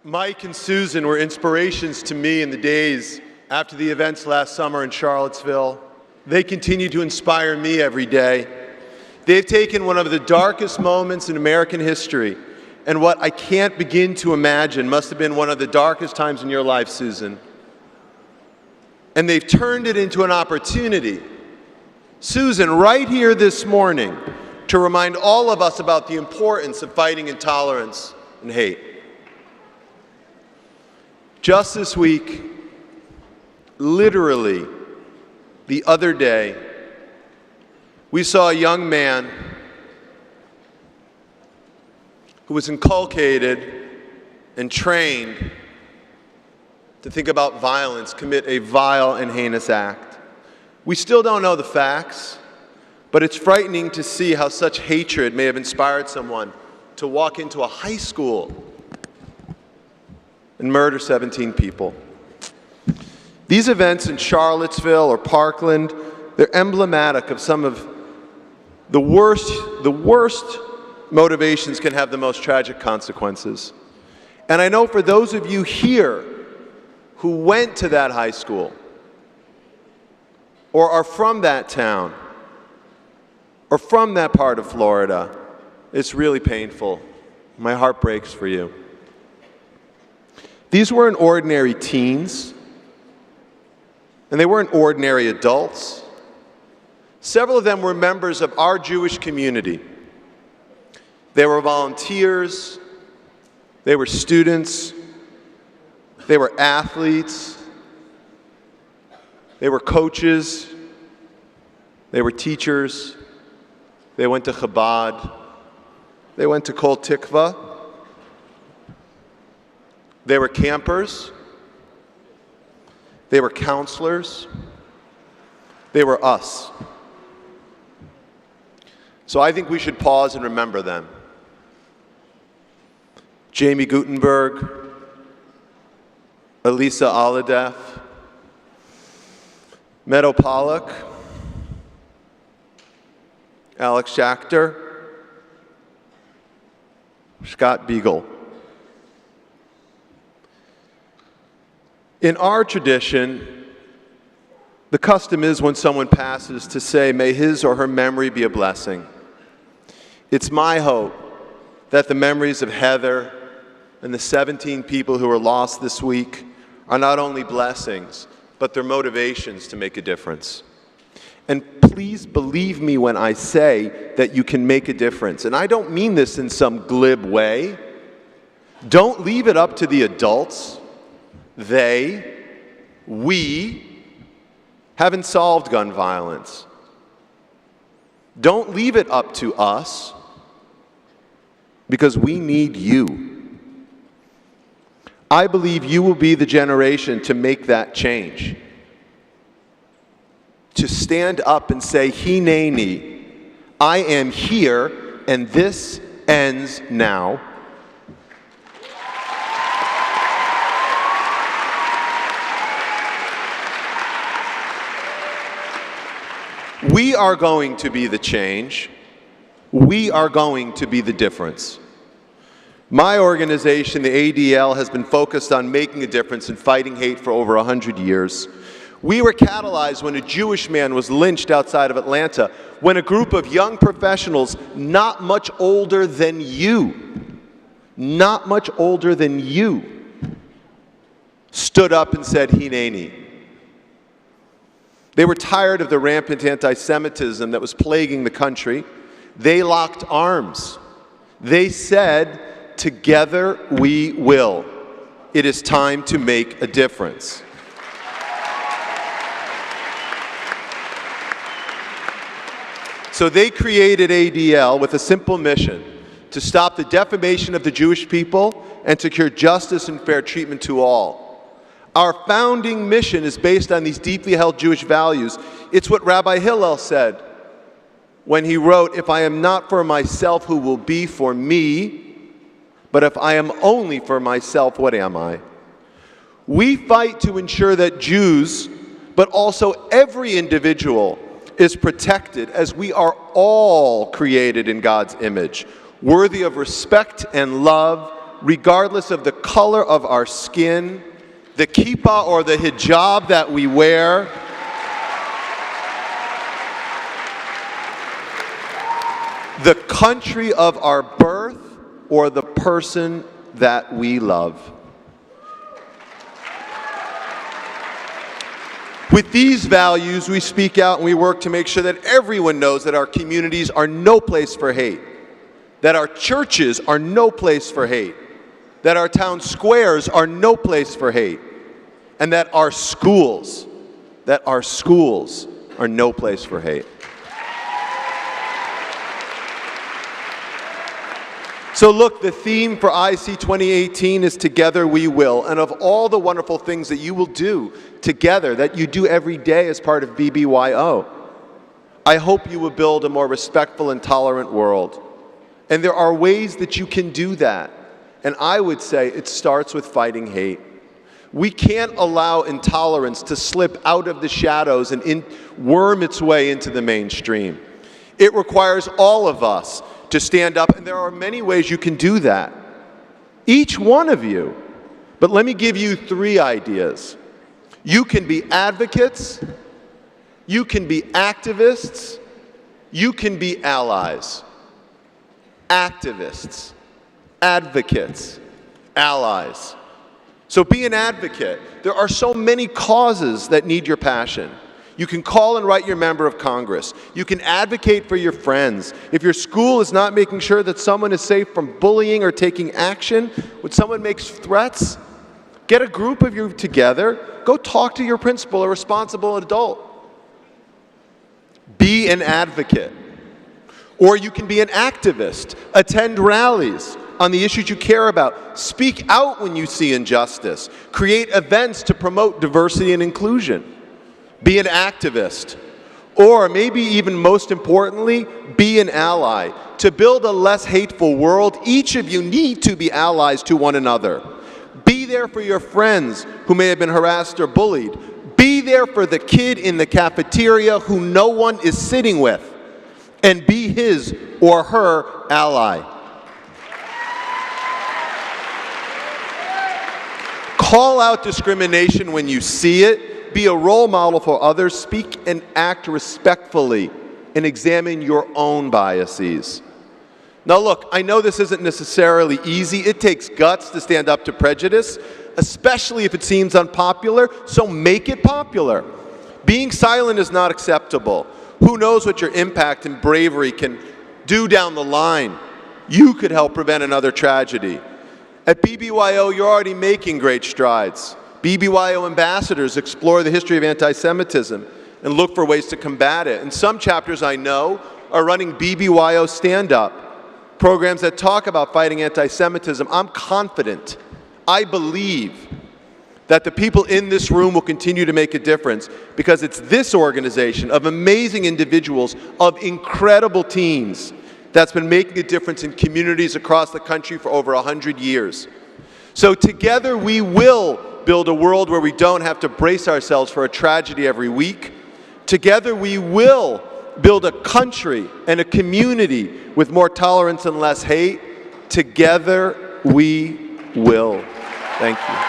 Mike and Susan were inspirations to me in the days after the events last summer in Charlottesville. They continue to inspire me every day. They've taken one of the darkest moments in American history, and what I can't begin to imagine must have been one of the darkest times in your life, Susan. And they've turned it into an opportunity, Susan, right here this morning, to remind all of us about the importance of fighting intolerance and hate. Just this week, literally the other day, we saw a young man who was inculcated and trained to think about violence, commit a vile and heinous act. We still don't know the facts, but it's frightening to see how such hatred may have inspired someone to walk into a high school and murder 17 people. These events in Charlottesville or Parkland, they're emblematic of some of the worst motivations can have the most tragic consequences. And I know for those of you here who went to that high school, or are from that town, or from that part of Florida, it's really painful. My heart breaks for you. These weren't ordinary teens, and they weren't ordinary adults. Several of them were members of our Jewish community. They were volunteers, they were students, they were athletes, they were coaches, they were teachers, they went to Chabad, they went to Kol Tikva, they were campers, they were counselors, they were us. So I think we should pause and remember them. Jamie Gutenberg, Elisa Aladef, Meadow Pollack, Alex Schachter, Scott Beagle. In our tradition, the custom is when someone passes to say, may his or her memory be a blessing. It's my hope that the memories of Heather and the 17 people who were lost this week are not only blessings, but they're motivations to make a difference. And please believe me when I say that you can make a difference. And I don't mean this in some glib way. Don't leave it up to the adults. We haven't solved gun violence. Don't leave it up to us, because we need you. I believe you will be the generation to make that change. To stand up and say, Hineni, I am here, and this ends now. We are going to be the change. We are going to be the difference. My organization, the ADL, has been focused on making a difference and fighting hate for over 100 years. We were catalyzed when a Jewish man was lynched outside of Atlanta, when a group of young professionals not much older than you, stood up and said, Hineni. They were tired of the rampant anti-Semitism that was plaguing the country. They locked arms. They said, together we will. It is time to make a difference. So they created ADL with a simple mission: to stop the defamation of the Jewish people and to secure justice and fair treatment to all. Our founding mission is based on these deeply held Jewish values. It's what Rabbi Hillel said when he wrote, if I am not for myself, who will be for me? But if I am only for myself, what am I? We fight to ensure that Jews, but also every individual, is protected, as we are all created in God's image, worthy of respect and love, regardless of the color of our skin, the kippah or the hijab that we wear, the country of our birth, or the person that we love. With these values, we speak out and we work to make sure that everyone knows that our communities are no place for hate, that our churches are no place for hate, that our town squares are no place for hate, and that our schools are no place for hate. So look, the theme for IC 2018 is Together We Will. And of all the wonderful things that you will do together, that you do every day as part of BBYO, I hope you will build a more respectful and tolerant world. And there are ways that you can do that. And I would say it starts with fighting hate. We can't allow intolerance to slip out of the shadows and worm its way into the mainstream. It requires all of us to stand up, and there are many ways you can do that. Each one of you. But let me give you 3 ideas. You can be advocates, you can be activists, you can be allies. Activists, advocates, allies. So be an advocate. There are so many causes that need your passion. You can call and write your member of Congress. You can advocate for your friends. If your school is not making sure that someone is safe from bullying or taking action, when someone makes threats, get a group of you together, go talk to your principal or responsible adult. Be an advocate. Or you can be an activist. Attend rallies on the issues you care about. Speak out when you see injustice. Create events to promote diversity and inclusion. Be an activist. Or maybe even most importantly, be an ally. To build a less hateful world, each of you need to be allies to one another. Be there for your friends who may have been harassed or bullied. Be there for the kid in the cafeteria who no one is sitting with. And be his or her ally. Call out discrimination when you see it. Be a role model for others. Speak and act respectfully. And examine your own biases. Now look, I know this isn't necessarily easy. It takes guts to stand up to prejudice, especially if it seems unpopular, so make it popular. Being silent is not acceptable. Who knows what your impact and bravery can do down the line? You could help prevent another tragedy. At BBYO, you're already making great strides. BBYO ambassadors explore the history of anti-Semitism and look for ways to combat it. And some chapters I know are running BBYO stand-up, programs that talk about fighting anti-Semitism. I'm confident, I believe, that the people in this room will continue to make a difference because it's this organization of amazing individuals, of incredible teams, that's been making a difference in communities across the country for over 100 years. So together we will build a world where we don't have to brace ourselves for a tragedy every week. Together we will build a country and a community with more tolerance and less hate. Together we will. Thank you.